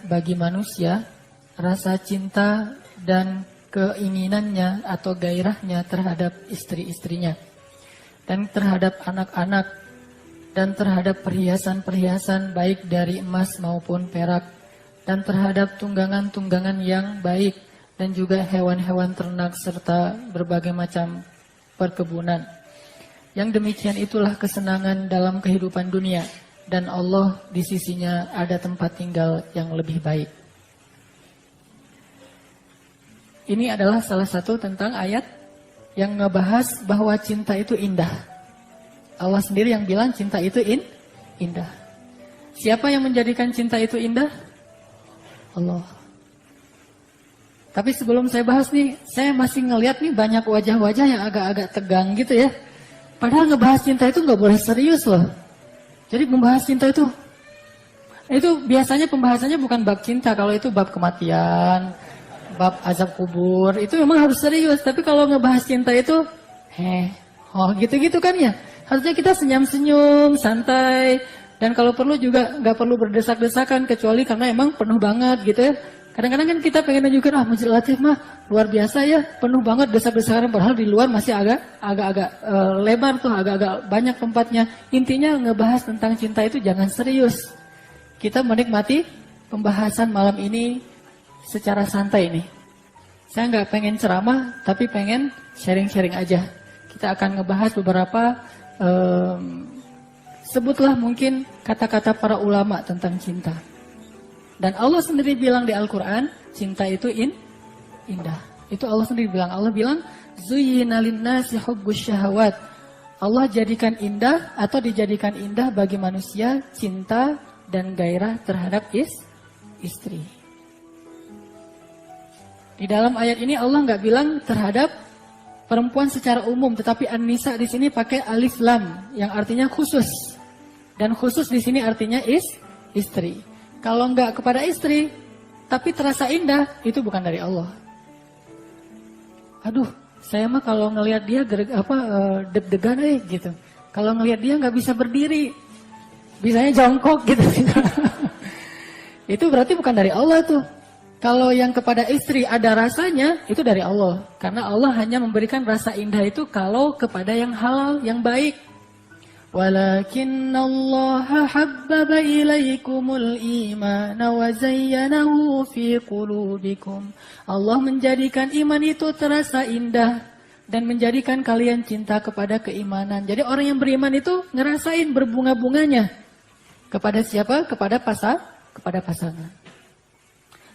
bagi manusia rasa cinta dan keinginannya atau gairahnya terhadap istri-istrinya dan terhadap anak-anak dan terhadap perhiasan-perhiasan baik dari emas maupun perak dan terhadap tunggangan-tunggangan yang baik dan juga hewan-hewan ternak serta berbagai macam perkebunan. Yang demikian itulah kesenangan dalam kehidupan dunia. Dan Allah di sisinya ada tempat tinggal yang lebih baik. Ini adalah salah satu tentang ayat yang ngebahas bahwa cinta itu indah. Allah sendiri yang bilang cinta itu indah. Siapa yang menjadikan cinta itu indah? Allah. Tapi sebelum saya bahas nih, saya masih ngelihat nih banyak wajah-wajah yang agak-agak tegang gitu ya. Padahal ngebahas cinta itu nggak boleh serius loh. Jadi membahas cinta itu biasanya pembahasannya bukan bab cinta. Kalau itu bab kematian, bab azab kubur, itu memang harus serius. Tapi kalau ngebahas cinta itu, gitu-gitu kan ya. Harusnya kita senyum-senyum, santai. Dan kalau perlu juga nggak perlu berdesak-desakan, kecuali karena emang penuh banget gitu ya. Kadang-kadang kan kita pengen nunjukin, Masjid Latif mah luar biasa ya, penuh banget desak-desakan, padahal di luar masih agak-agak lebar tuh, agak-agak banyak tempatnya. Intinya ngebahas tentang cinta itu jangan serius. Kita menikmati pembahasan malam ini secara santai nih. Saya nggak pengen ceramah, tapi pengen sharing-sharing aja. Kita akan ngebahas beberapa, sebutlah mungkin kata-kata para ulama tentang cinta. Dan Allah sendiri bilang di Al-Quran, cinta itu indah. Itu Allah sendiri bilang. Allah bilang, Zuyyina linnasi hubbus syahawat. Allah jadikan indah atau dijadikan indah bagi manusia cinta dan gairah terhadap istri. Di dalam ayat ini Allah nggak bilang terhadap perempuan secara umum, tetapi An-Nisa di sini pakai alif lam yang artinya khusus. Dan khusus di sini artinya istri. Kalau enggak kepada istri, tapi terasa indah, itu bukan dari Allah. Aduh, saya mah kalau ngelihat dia deg-degan gitu. Kalau ngelihat dia nggak bisa berdiri, bisanya jongkok gitu. Itu berarti bukan dari Allah tuh. Kalau yang kepada istri ada rasanya, itu dari Allah. Karena Allah hanya memberikan rasa indah itu kalau kepada yang halal, yang baik. Walakinnallaha habbaba ilaikumul imana wa zayyanahu fi qulubikum. Allah menjadikan iman itu terasa indah dan menjadikan kalian cinta kepada keimanan. Jadi orang yang beriman itu ngerasain berbunga-bunganya. Kepada siapa? Kepada pasangan.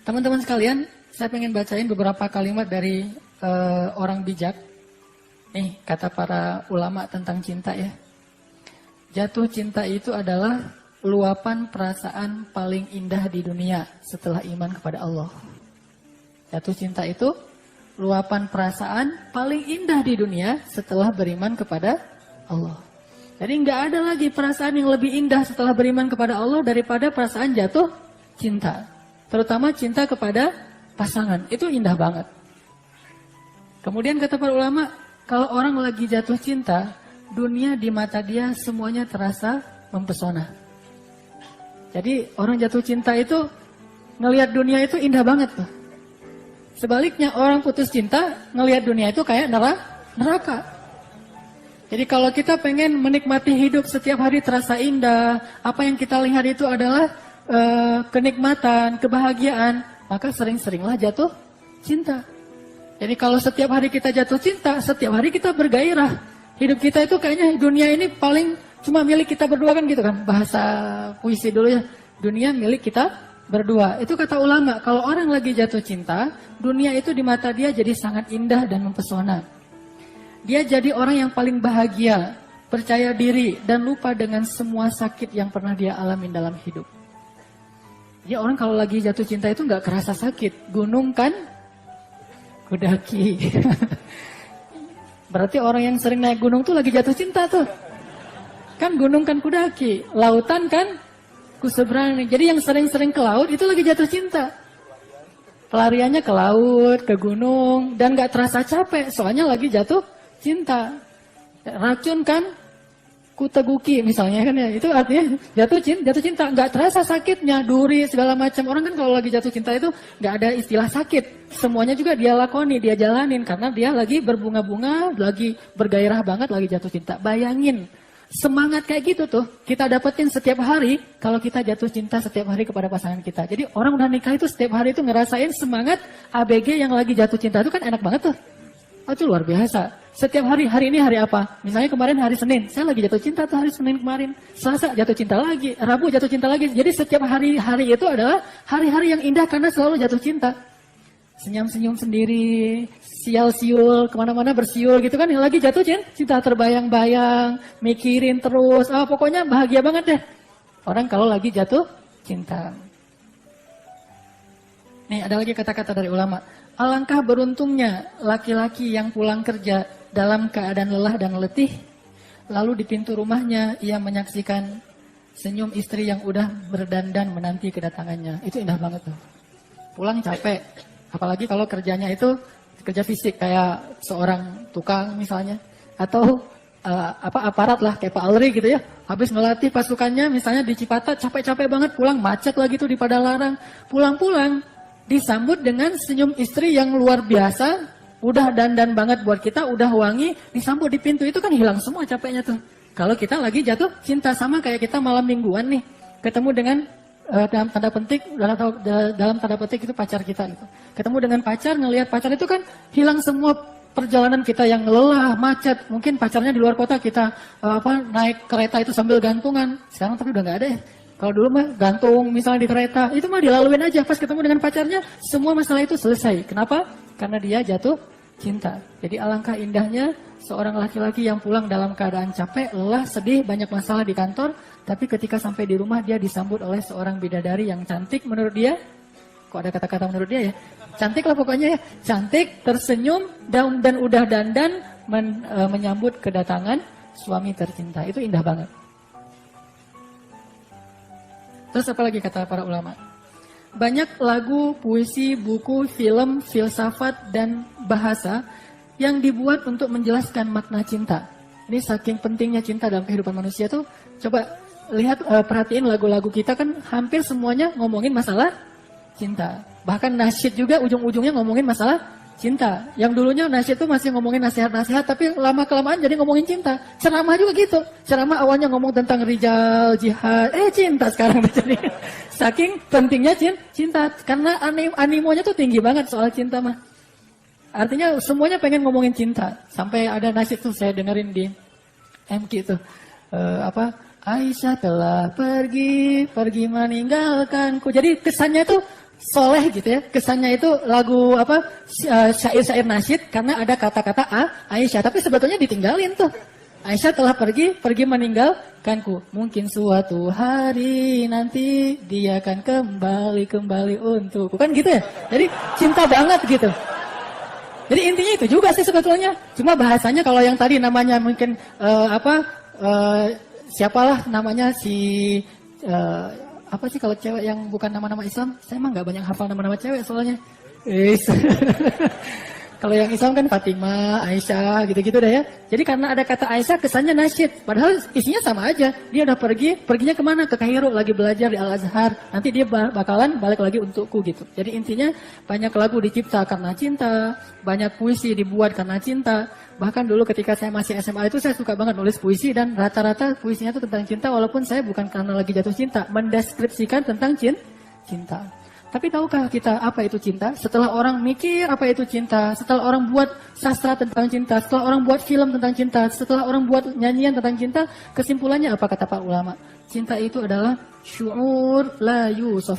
Teman-teman sekalian, saya pengen bacain beberapa kalimat dari orang bijak. Nih, kata para ulama tentang cinta ya. Jatuh cinta itu adalah luapan perasaan paling indah di dunia setelah iman kepada Allah. Jatuh cinta itu luapan perasaan paling indah di dunia setelah beriman kepada Allah. Jadi nggak ada lagi perasaan yang lebih indah setelah beriman kepada Allah daripada perasaan jatuh cinta. Terutama cinta kepada pasangan, itu indah banget. Kemudian kata para ulama, kalau orang lagi jatuh cinta, dunia di mata dia semuanya terasa mempesona. Jadi orang jatuh cinta itu ngelihat dunia itu indah banget tuh. Sebaliknya orang putus cinta ngelihat dunia itu kayak neraka. Jadi kalau kita pengen menikmati hidup setiap hari terasa indah, apa yang kita lihat itu adalah kenikmatan, kebahagiaan, maka sering-seringlah jatuh cinta. Jadi kalau setiap hari kita jatuh cinta, setiap hari kita bergairah. Hidup kita itu kayaknya dunia ini paling cuma milik kita berdua kan gitu kan. Bahasa puisi dulu ya. Dunia milik kita berdua. Itu kata ulama. Kalau orang lagi jatuh cinta, dunia itu di mata dia jadi sangat indah dan mempesona. Dia jadi orang yang paling bahagia, percaya diri, dan lupa dengan semua sakit yang pernah dia alami dalam hidup. Jadi orang kalau lagi jatuh cinta itu nggak kerasa sakit. Gunung kan kudaki. Berarti orang yang sering naik gunung tuh lagi jatuh cinta tuh. Kan gunung kan kudaki, lautan kan kuseberang. Jadi yang sering-sering ke laut itu lagi jatuh cinta. Pelariannya ke laut, ke gunung, dan gak terasa capek, soalnya lagi jatuh cinta. Racun kan kuteguki misalnya kan ya, itu artinya jatuh cinta, nggak terasa sakitnya, duri segala macam. Orang kan kalau lagi jatuh cinta itu nggak ada istilah sakit, semuanya juga dia lakoni, dia jalanin karena dia lagi berbunga-bunga, lagi bergairah banget, lagi jatuh cinta. Bayangin semangat kayak gitu tuh kita dapetin setiap hari kalau kita jatuh cinta setiap hari kepada pasangan kita. Jadi orang udah nikah itu setiap hari itu ngerasain semangat ABG yang lagi jatuh cinta itu kan enak banget tuh. Oh, itu luar biasa. Setiap hari ini hari apa? Misalnya kemarin hari Senin, saya lagi jatuh cinta tuh hari Senin kemarin. Selasa jatuh cinta lagi, Rabu jatuh cinta lagi. Jadi setiap hari itu adalah hari-hari yang indah karena selalu jatuh cinta. Senyum-senyum sendiri, siul-siul, kemana-mana bersiul gitu kan. Yang lagi jatuh cinta terbayang-bayang, mikirin terus. Pokoknya bahagia banget deh. Orang kalau lagi jatuh cinta. Nih ada lagi kata-kata dari ulama. Alangkah beruntungnya laki-laki yang pulang kerja dalam keadaan lelah dan letih. Lalu di pintu rumahnya ia menyaksikan senyum istri yang udah berdandan menanti kedatangannya. Itu indah banget tuh. Pulang capek. Apalagi kalau kerjanya itu kerja fisik kayak seorang tukang misalnya. Atau aparat lah kayak Pak Alri gitu ya. Habis ngelatih pasukannya misalnya di Cipatat capek-capek banget pulang. Macet lagi tuh di Padalarang. Pulang-pulang disambut dengan senyum istri yang luar biasa, udah dandan banget buat kita, udah wangi, disambut di pintu itu kan hilang semua capeknya tuh. Kalau kita lagi jatuh cinta sama kayak kita malam mingguan nih, ketemu dengan dalam tanda petik itu pacar kita gitu. Ketemu dengan pacar, ngelihat pacar itu kan hilang semua perjalanan kita yang lelah, macet. Mungkin pacarnya di luar kota kita naik kereta itu sambil gantungan. Sekarang tapi udah nggak ada ya. Kalau dulu mah gantung misalnya di kereta, itu mah dilaluin aja. Pas ketemu dengan pacarnya, semua masalah itu selesai. Kenapa? Karena dia jatuh cinta. Jadi alangkah indahnya seorang laki-laki yang pulang dalam keadaan capek, lelah, sedih, banyak masalah di kantor. Tapi ketika sampai di rumah dia disambut oleh seorang bidadari yang cantik menurut dia. Kok ada kata-kata menurut dia ya? Cantik lah pokoknya ya. Cantik, tersenyum, dan udah dandan menyambut kedatangan suami tercinta. Itu indah banget. Terus apa lagi kata para ulama? Banyak lagu, puisi, buku, film, filsafat, dan bahasa yang dibuat untuk menjelaskan makna cinta. Ini saking pentingnya cinta dalam kehidupan manusia tuh. Coba lihat, perhatiin lagu-lagu kita kan hampir semuanya ngomongin masalah cinta. Bahkan nasyid juga ujung-ujungnya ngomongin masalah cinta. Yang dulunya nasyid itu masih ngomongin nasihat-nasihat, tapi lama-kelamaan jadi ngomongin cinta. Ceramah juga gitu. Ceramah awalnya ngomong tentang rijal, jihad, cinta sekarang jadi. Saking pentingnya cinta. Karena animonya tuh tinggi banget soal cinta mah. Artinya semuanya pengen ngomongin cinta. Sampai ada nasyid tuh saya dengerin di MQ tuh. Aisyah telah pergi meninggalkanku. Jadi kesannya tuh soleh gitu ya, kesannya itu lagu syair-syair nasyid karena ada kata-kata Aisyah, tapi sebetulnya ditinggalin tuh. Aisyah telah pergi meninggalkanku. Mungkin suatu hari nanti dia akan kembali untukku. Kan gitu ya. Jadi cinta banget gitu. Jadi intinya itu juga sih sebetulnya. Cuma bahasanya kalau yang tadi namanya mungkin siapalah namanya si apa sih kalau cewek yang bukan nama-nama Islam? Saya emang nggak banyak hafal nama-nama cewek soalnya. Kalau yang Islam kan Fatimah, Aisyah, gitu-gitu dah ya. Jadi karena ada kata Aisyah kesannya nasyid. Padahal isinya sama aja. Dia udah perginya kemana? Ke Kairo, lagi belajar di Al-Azhar. Nanti dia bakalan balik lagi untukku gitu. Jadi intinya banyak lagu dicipta karena cinta. Banyak puisi dibuat karena cinta. Bahkan dulu ketika saya masih SMA itu saya suka banget nulis puisi. Dan rata-rata puisinya itu tentang cinta. Walaupun saya bukan karena lagi jatuh cinta. Mendeskripsikan tentang cinta. Tapi tahukah kita apa itu cinta? Setelah orang mikir apa itu cinta, setelah orang buat sastra tentang cinta, setelah orang buat film tentang cinta, setelah orang buat nyanyian tentang cinta, kesimpulannya apa kata para ulama? Cinta itu adalah syu'ur la yusuf.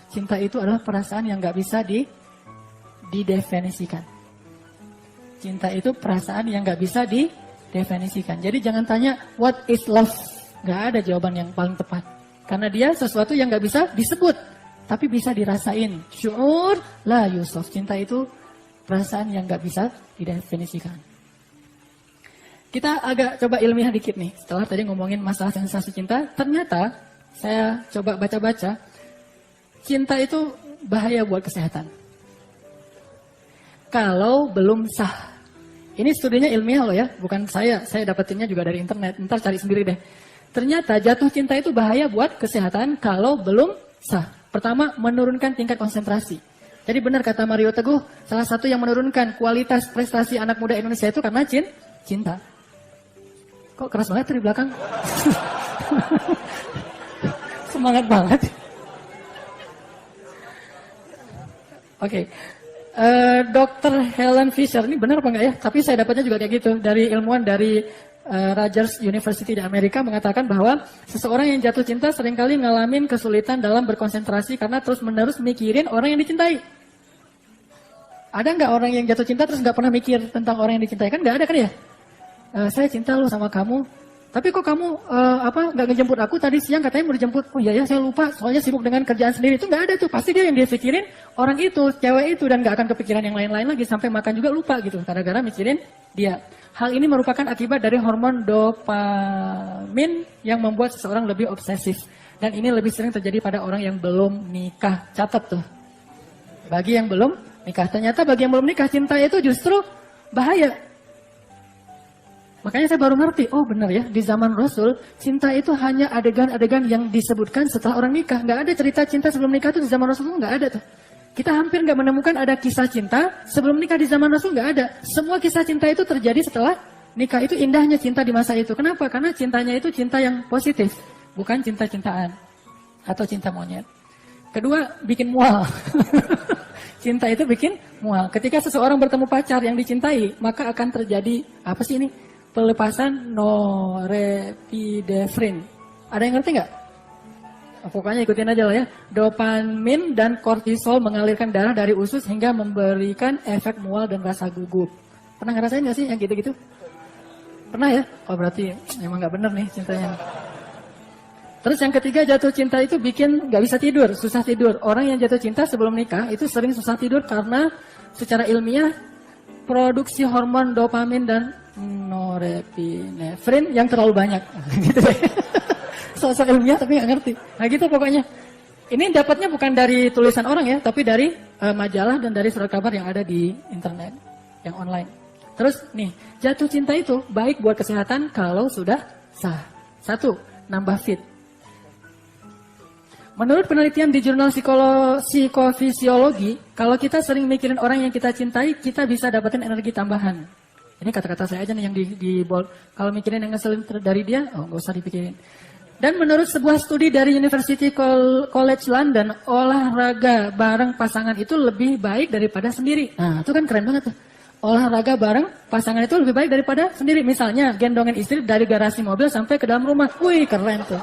Cinta itu adalah perasaan yang gak bisa didefinisikan. Cinta itu perasaan yang gak bisa didefinisikan. Jadi jangan tanya what is love. Gak ada jawaban yang paling tepat. Karena dia sesuatu yang gak bisa disebut. Tapi bisa dirasain. Syu'ur la yusuf. Cinta itu perasaan yang gak bisa didefinisikan. Kita agak coba ilmiah dikit nih. Setelah tadi ngomongin masalah sensasi cinta. Ternyata saya coba baca-baca. Cinta itu bahaya buat kesehatan. Kalau belum sah. Ini studinya ilmiah loh ya, bukan saya dapetinnya juga dari internet, ntar cari sendiri deh. Ternyata jatuh cinta itu bahaya buat kesehatan kalau belum sah. Pertama, menurunkan tingkat konsentrasi. Jadi benar kata Mario Teguh, salah satu yang menurunkan kualitas prestasi anak muda Indonesia itu karena cinta. Kok keras banget dari belakang? Semangat banget. Oke. Dr. Helen Fisher, ini benar apa enggak ya? Tapi saya dapatnya juga kayak gitu. Dari ilmuwan dari Rutgers University di Amerika mengatakan bahwa seseorang yang jatuh cinta seringkali ngalamin kesulitan dalam berkonsentrasi karena terus-menerus mikirin orang yang dicintai. Ada nggak orang yang jatuh cinta terus nggak pernah mikir tentang orang yang dicintai? Kan nggak ada kan ya? Saya cinta loh sama kamu. Tapi kok kamu nggak ngejemput aku tadi siang, katanya mau dijemput. Oh iya ya, saya lupa soalnya sibuk dengan kerjaan sendiri. Itu nggak ada tuh. Pasti dia yang dia pikirin orang itu, cewek itu, dan nggak akan kepikiran yang lain-lain lagi sampai makan juga lupa gitu. Gara-gara mikirin dia. Hal ini merupakan akibat dari hormon dopamin yang membuat seseorang lebih obsesif. Dan ini lebih sering terjadi pada orang yang belum nikah. Catat tuh. Bagi yang belum nikah. Ternyata bagi yang belum nikah, cinta itu justru bahaya. Makanya saya baru ngerti, oh benar ya, di zaman Rasul, cinta itu hanya adegan-adegan yang disebutkan setelah orang nikah. Nggak ada cerita cinta sebelum nikah itu di zaman Rasul, nggak ada tuh. Kita hampir nggak menemukan ada kisah cinta sebelum nikah di zaman Rasul, nggak ada. Semua kisah cinta itu terjadi setelah nikah. Itu indahnya cinta di masa itu. Kenapa? Karena cintanya itu cinta yang positif, bukan cinta-cintaan atau cinta monyet. Kedua, bikin mual. Cinta itu bikin mual. Ketika seseorang bertemu pacar yang dicintai, maka akan terjadi apa sih ini? Pelepasan norepinefrin. Ada yang ngerti nggak? Pokoknya ikutin aja lah ya. Dopamin dan kortisol mengalirkan darah dari usus hingga memberikan efek mual dan rasa gugup. Pernah ngerasain nggak sih yang gitu-gitu? Pernah ya? Oh berarti emang nggak bener nih cintanya. Terus yang ketiga, jatuh cinta itu bikin nggak bisa tidur, susah tidur. Orang yang jatuh cinta sebelum nikah itu sering susah tidur karena secara ilmiah produksi hormon dopamin dan norepinefrin yang terlalu banyak. Gitu deh. Sosok ilmiah tapi nggak ngerti. Nah gitu pokoknya. Ini dapatnya bukan dari tulisan orang ya, tapi dari majalah dan dari surat kabar yang ada di internet, yang online. Terus nih, jatuh cinta itu baik buat kesehatan kalau sudah sah. 1, nambah fit. Menurut penelitian di jurnal psikofisiologi, kalau kita sering mikirin orang yang kita cintai, kita bisa dapetin energi tambahan. Ini kata-kata saya aja nih yang di bold. Kalau mikirin yang ngeselin dari dia, oh nggak usah dipikirin. Dan menurut sebuah studi dari University College London, olahraga bareng pasangan itu lebih baik daripada sendiri. Nah, itu kan keren banget tuh. Olahraga bareng pasangan itu lebih baik daripada sendiri. Misalnya, gendongin istri dari garasi mobil sampai ke dalam rumah. Wih, keren tuh.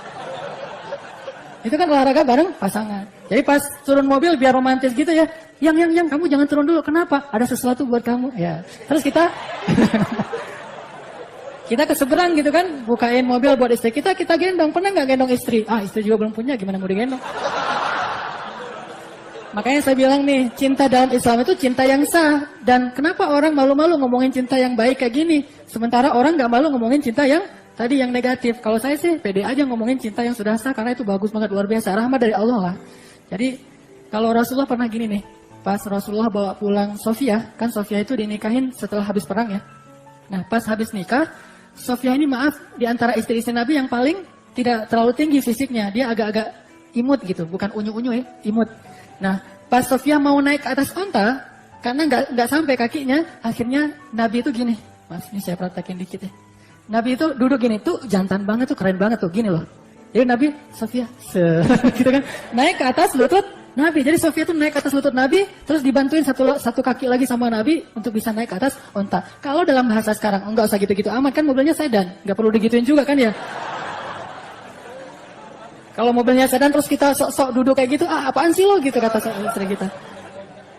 Itu kan olahraga bareng pasangan. Jadi pas turun mobil biar romantis gitu ya. Yang, kamu jangan turun dulu. Kenapa? Ada sesuatu buat kamu. Ya. Terus kita ke seberang gitu kan, bukain mobil buat istri kita gendong. Pernah nggak gendong istri? Ah, istri juga belum punya, gimana mau digendong? Makanya saya bilang nih, cinta dalam Islam itu cinta yang sah. Dan kenapa orang malu-malu ngomongin cinta yang baik kayak gini? Sementara orang nggak malu ngomongin cinta yang tadi yang negatif. Kalau saya sih pede aja ngomongin cinta yang sudah sah, karena itu bagus banget, luar biasa. Rahmat dari Allah lah. Jadi kalau Rasulullah pernah gini nih, pas Rasulullah bawa pulang Sofia, kan Sofia itu dinikahin setelah habis perang ya. Nah pas habis nikah, Sofia ini maaf, di antara istri-istri Nabi yang paling tidak terlalu tinggi fisiknya. Dia agak-agak imut gitu, bukan unyu-unyu ya, imut. Nah, pas Sofia mau naik ke atas onta, karena nggak sampai kakinya, akhirnya Nabi itu gini. Mas, ini saya praktekin dikit ya. Nabi itu duduk gini, tuh jantan banget tuh, keren banget tuh, gini loh. Jadi Nabi, Sofia, gitu kan, naik ke atas lutut Nabi. Jadi Sofia tuh naik ke atas lutut Nabi, terus dibantuin satu kaki lagi sama Nabi untuk bisa naik ke atas onta. Kalau dalam bahasa sekarang, enggak usah gitu-gitu amat, kan mobilnya sedan, nggak perlu digituin juga kan ya. Kalau mobilnya sedan terus kita sok-sok duduk kayak gitu, apaan sih lo gitu kata istri kita.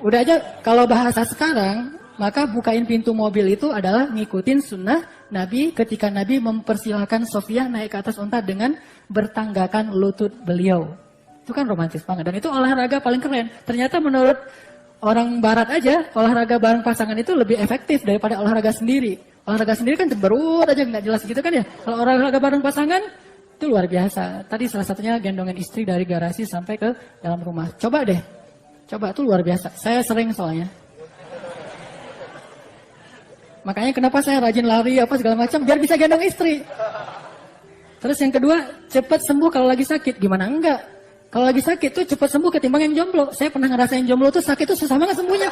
Udah aja, kalau bahasa sekarang, maka bukain pintu mobil itu adalah ngikutin sunnah Nabi ketika Nabi mempersilahkan Sofia naik ke atas onta dengan bertanggakan lutut beliau. Itu kan romantis banget. Dan itu olahraga paling keren. Ternyata menurut orang barat aja, olahraga bareng pasangan itu lebih efektif daripada olahraga sendiri. Olahraga sendiri kan cemberut aja, nggak jelas gitu kan ya. Kalau olahraga bareng pasangan, itu luar biasa. Tadi salah satunya gendongin istri dari garasi sampai ke dalam rumah. Coba deh. Coba, itu luar biasa. Saya sering soalnya. Makanya kenapa saya rajin lari apa segala macam biar bisa gendong istri. Terus yang kedua, cepat sembuh kalau lagi sakit. Gimana enggak? Kalau lagi sakit tuh cepat sembuh ketimbang yang jomblo. Saya pernah ngerasain jomblo tuh sakit tuh susah banget sembuhnya.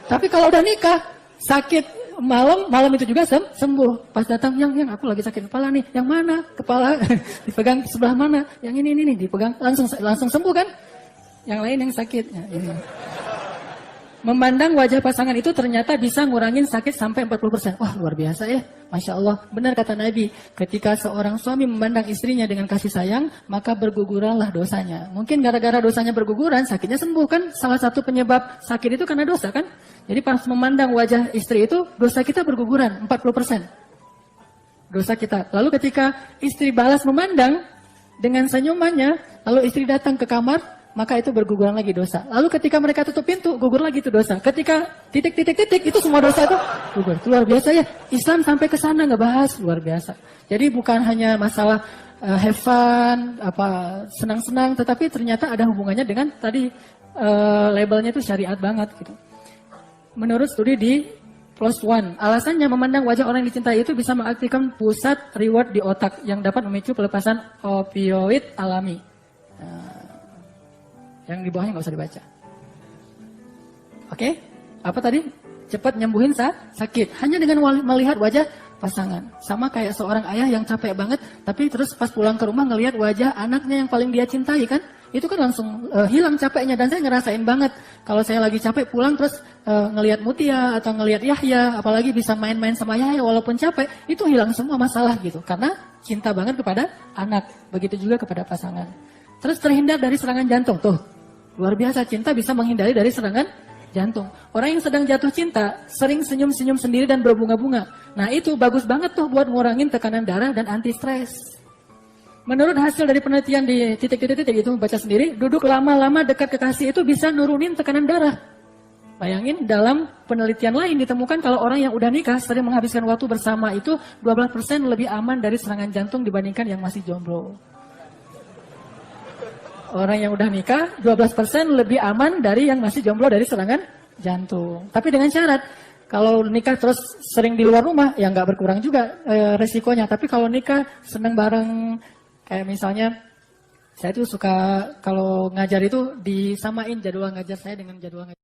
Tapi kalau udah nikah, sakit malam itu juga sembuh. Pas datang, yang aku lagi sakit kepala nih. Yang mana? Kepala dipegang sebelah mana? Yang ini dipegang langsung sembuh kan? Yang lain yang sakit. Ya, ini. Memandang wajah pasangan itu ternyata bisa ngurangin sakit sampai 40%. Wah, luar biasa ya. Masya Allah. Benar kata Nabi, ketika seorang suami memandang istrinya dengan kasih sayang, maka berguguranlah dosanya. Mungkin gara-gara dosanya berguguran, sakitnya sembuh kan? Salah satu penyebab sakit itu karena dosa kan? Jadi pas memandang wajah istri itu, dosa kita berguguran 40%. Dosa kita. Lalu ketika istri balas memandang dengan senyumannya, lalu istri datang ke kamar, maka itu berguguran lagi dosa. Lalu ketika mereka tutup pintu, gugur lagi itu dosa. Ketika titik, itu semua dosa itu gugur. Luar biasa ya. Islam sampai ke sana ngebahas, luar biasa. Jadi bukan hanya masalah have fun, senang-senang, tetapi ternyata ada hubungannya dengan tadi labelnya itu syariat banget gitu. Menurut studi di PLOS ONE, alasannya memandang wajah orang yang dicintai itu bisa mengaktifkan pusat reward di otak yang dapat memicu pelepasan opioid alami. Yang di bawahnya nggak usah dibaca. Oke? Apa tadi? Cepat nyembuhin sakit. Hanya dengan melihat wajah pasangan. Sama kayak seorang ayah yang capek banget, tapi terus pas pulang ke rumah ngelihat wajah anaknya yang paling dia cintai kan? Itu kan langsung hilang capeknya. Dan saya ngerasain banget. Kalau saya lagi capek pulang terus ngelihat Mutia atau ngelihat Yahya, apalagi bisa main-main sama Yahya walaupun capek, itu hilang semua masalah gitu. Karena cinta banget kepada anak. Begitu juga kepada pasangan. Terus terhindar dari serangan jantung. Tuh, luar biasa cinta bisa menghindari dari serangan jantung. Orang yang sedang jatuh cinta sering senyum-senyum sendiri dan berbunga-bunga. Nah itu bagus banget tuh buat ngurangin tekanan darah dan anti stres. Menurut hasil dari penelitian di titik-titik itu baca sendiri, duduk lama-lama dekat kekasih itu bisa nurunin tekanan darah. Bayangin dalam penelitian lain ditemukan kalau orang yang udah nikah sering menghabiskan waktu bersama itu 12% lebih aman dari serangan jantung dibandingkan yang masih jomblo. Orang yang udah nikah 12% lebih aman dari yang masih jomblo dari serangan jantung. Tapi dengan syarat, kalau nikah terus sering di luar rumah, ya nggak berkurang juga resikonya. Tapi kalau nikah seneng bareng, kayak misalnya, saya tuh suka kalau ngajar itu disamain jadwal ngajar saya dengan jadwal ngajar.